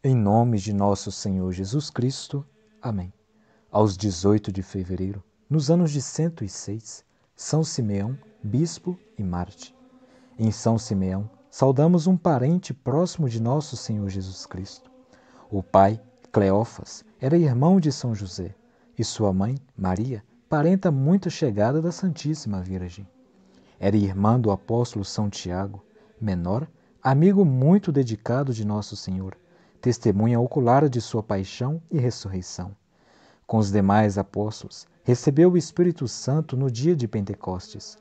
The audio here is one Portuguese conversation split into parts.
Em nome de nosso Senhor Jesus Cristo. Amém. Aos 18 de fevereiro, nos anos de 106, São Simeão, bispo e mártir. Em São Simeão, saudamos um parente próximo de nosso Senhor Jesus Cristo. O pai, Cleófas, era irmão de São José, e sua mãe, Maria, parenta muito chegada da Santíssima Virgem. Era irmã do apóstolo São Tiago, menor, amigo muito dedicado de Nosso Senhor, testemunha ocular de sua paixão e ressurreição. Com os demais apóstolos, recebeu o Espírito Santo no dia de Pentecostes.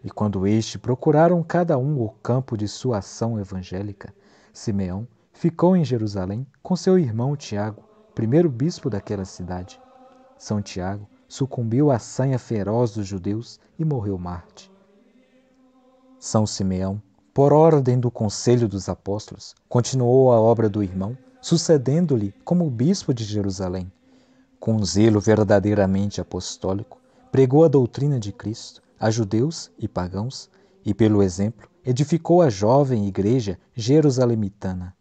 E quando estes procuraram cada um o campo de sua ação evangélica, Simeão ficou em Jerusalém com seu irmão Tiago, primeiro bispo daquela cidade. São Tiago sucumbiu à sanha feroz dos judeus e morreu mártir. São Simeão, por ordem do Conselho dos Apóstolos, continuou a obra do irmão, sucedendo-lhe como bispo de Jerusalém. Com um zelo verdadeiramente apostólico, pregou a doutrina de Cristo a judeus e pagãos e, pelo exemplo, edificou a jovem igreja jerusalemitana.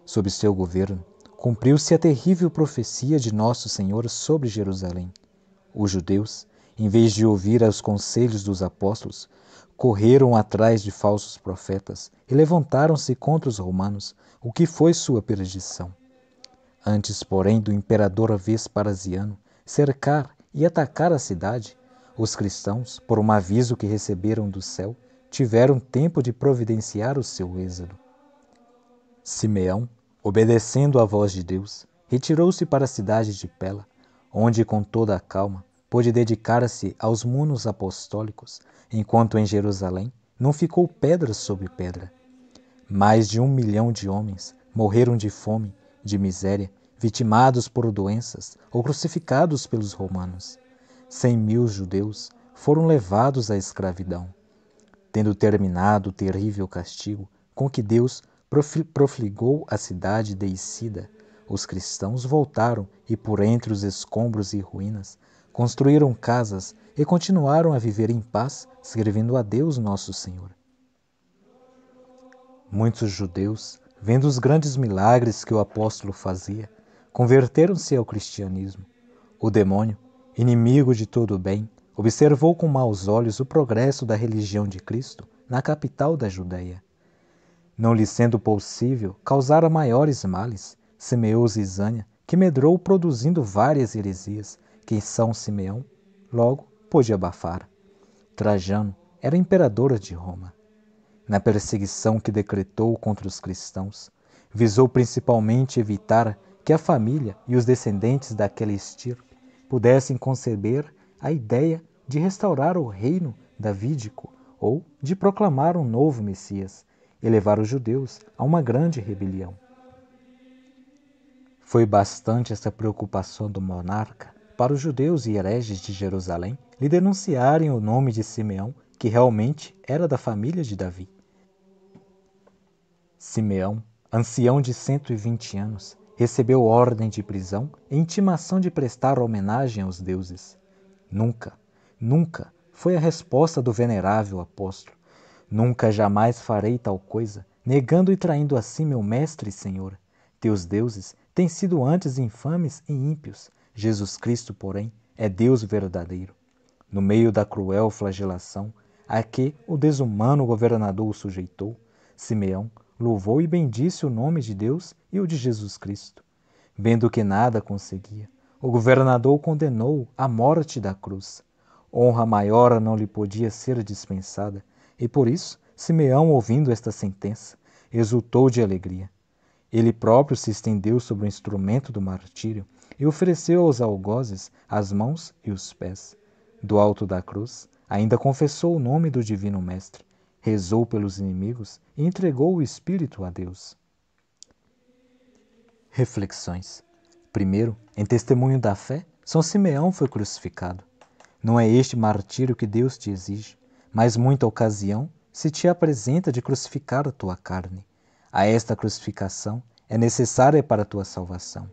Sob seu governo, cumpriu-se a terrível profecia de Nosso Senhor sobre Jerusalém. Os judeus, em vez de ouvir aos conselhos dos apóstolos, correram atrás de falsos profetas e levantaram-se contra os romanos, o que foi sua perdição. Antes, porém, do imperador Vespasiano cercar e atacar a cidade, os cristãos, por um aviso que receberam do céu, tiveram tempo de providenciar o seu êxodo. Simeão, obedecendo à voz de Deus, retirou-se para a cidade de Pela, onde, com toda a calma, pôde dedicar-se aos munos apostólicos, enquanto em Jerusalém não ficou pedra sobre pedra. Mais de 1 milhão de homens morreram de fome, de miséria, vitimados por doenças ou crucificados pelos romanos. 100.000 judeus foram levados à escravidão. Tendo terminado o terrível castigo com que Deus profligou a cidade deicida, os cristãos voltaram e, por entre os escombros e ruínas, construíram casas e continuaram a viver em paz, servindo a Deus nosso Senhor. Muitos judeus, vendo os grandes milagres que o apóstolo fazia, converteram-se ao cristianismo. O demônio, inimigo de todo o bem, observou com maus olhos o progresso da religião de Cristo na capital da Judéia. Não lhe sendo possível causar maiores males, semeou zizânia, que medrou produzindo várias heresias, que São Simeão logo pôde abafar. Trajano era imperador de Roma. Na perseguição que decretou contra os cristãos, visou principalmente evitar que a família e os descendentes daquela estirpe pudessem conceber a ideia de restaurar o reino davídico ou de proclamar um novo Messias e levar os judeus a uma grande rebelião. Foi bastante essa preocupação do monarca para os judeus e hereges de Jerusalém lhe denunciarem o nome de Simeão, que realmente era da família de Davi. Simeão, ancião de 120 anos, recebeu ordem de prisão e intimação de prestar homenagem aos deuses. Nunca foi a resposta do venerável apóstolo. Nunca jamais farei tal coisa, negando e traindo assim meu mestre e Senhor. Teus deuses têm sido antes infames e ímpios. Jesus Cristo, porém, é Deus verdadeiro. No meio da cruel flagelação a que o desumano governador o sujeitou, Simeão louvou e bendisse o nome de Deus e o de Jesus Cristo. Vendo que nada conseguia, o governador condenou-o à morte da cruz. Honra maior não lhe podia ser dispensada, e por isso Simeão, ouvindo esta sentença, exultou de alegria. Ele próprio se estendeu sobre o instrumento do martírio e ofereceu aos algozes as mãos e os pés. Do alto da cruz, ainda confessou o nome do Divino Mestre, rezou pelos inimigos e entregou o Espírito a Deus. Reflexões. Primeiro, em testemunho da fé, São Simeão foi crucificado. Não é este martírio que Deus te exige, mas muita ocasião se te apresenta de crucificar a tua carne. A esta crucificação é necessária para a tua salvação.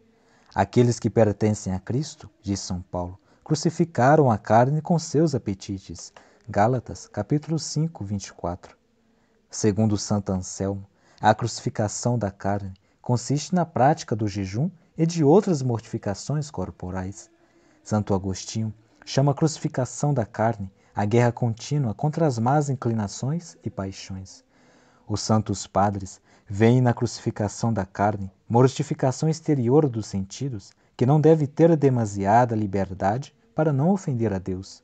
Aqueles que pertencem a Cristo, diz São Paulo, crucificaram a carne com seus apetites. Gálatas, capítulo 5, 24. Segundo Santo Anselmo, a crucificação da carne consiste na prática do jejum e de outras mortificações corporais. Santo Agostinho chama a crucificação da carne a guerra contínua contra as más inclinações e paixões. Os santos padres veem na crucificação da carne mortificação exterior dos sentidos que não deve ter demasiada liberdade para não ofender a Deus.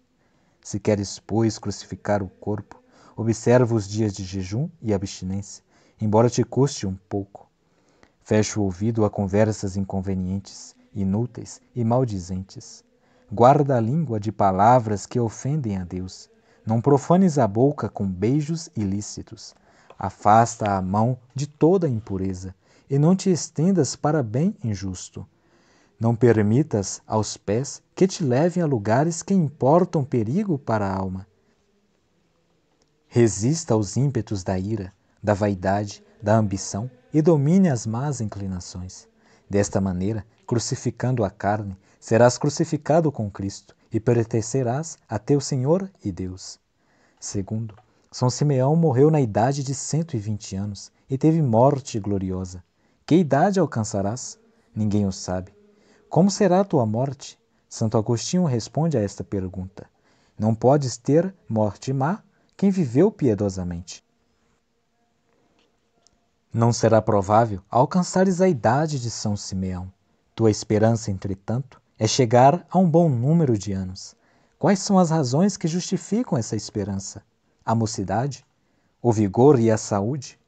Se queres, pois, crucificar o corpo, observa os dias de jejum e abstinência, embora te custe um pouco. Fecha o ouvido a conversas inconvenientes, inúteis e maldizentes. Guarda a língua de palavras que ofendem a Deus. Não profanes a boca com beijos ilícitos. Afasta a mão de toda impureza e não te estendas para bem injusto. Não permitas aos pés que te levem a lugares que importam perigo para a alma. Resista aos ímpetos da ira, da vaidade, da ambição e domine as más inclinações. Desta maneira, crucificando a carne, serás crucificado com Cristo e pertencerás a teu Senhor e Deus. Segundo, São Simeão morreu na idade de 120 anos e teve morte gloriosa. Que idade alcançarás? Ninguém o sabe. Como será a tua morte? Santo Agostinho responde a esta pergunta. Não podes ter morte má quem viveu piedosamente. Não será provável alcançares a idade de São Simeão. Tua esperança, entretanto, é chegar a um bom número de anos. Quais são as razões que justificam essa esperança? A mocidade? O vigor e a saúde?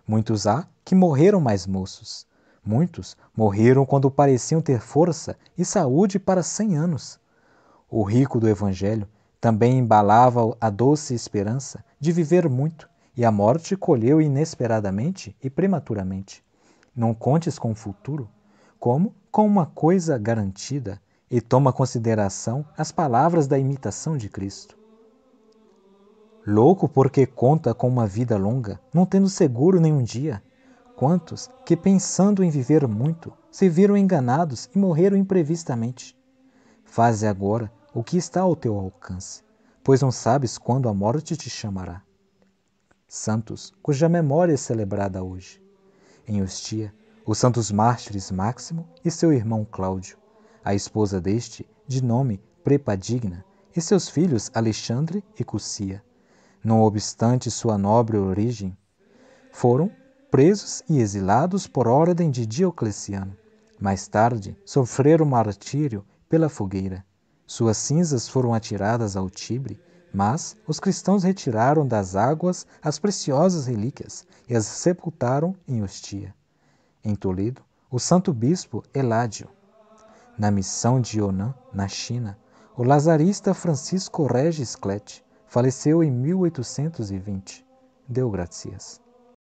Muitos há que morreram mais moços. Muitos morreram quando pareciam ter força e saúde para 100 anos. O rico do Evangelho também embalava a doce esperança de viver muito, e a morte colheu inesperadamente e prematuramente. Não contes com o futuro como com uma coisa garantida e toma consideração as palavras da imitação de Cristo. Louco porque conta com uma vida longa, não tendo seguro nenhum dia. Quantos que, pensando em viver muito, se viram enganados e morreram imprevistamente. Faze agora o que está ao teu alcance, pois não sabes quando a morte te chamará. Santos, cuja memória é celebrada hoje. Em Ostia, os santos mártires Máximo e seu irmão Cláudio, a esposa deste, de nome Prepadigna, e seus filhos Alexandre e Cussia. Não obstante sua nobre origem, foram presos e exilados por ordem de Diocleciano. Mais tarde, sofreram martírio pela fogueira. Suas cinzas foram atiradas ao Tibre, mas os cristãos retiraram das águas as preciosas relíquias e as sepultaram em Ostia. Em Toledo, o santo bispo Eládio. Na missão de Yunnan, na China, o lazarista Francisco Regis Clet faleceu em 1820. Deu graças.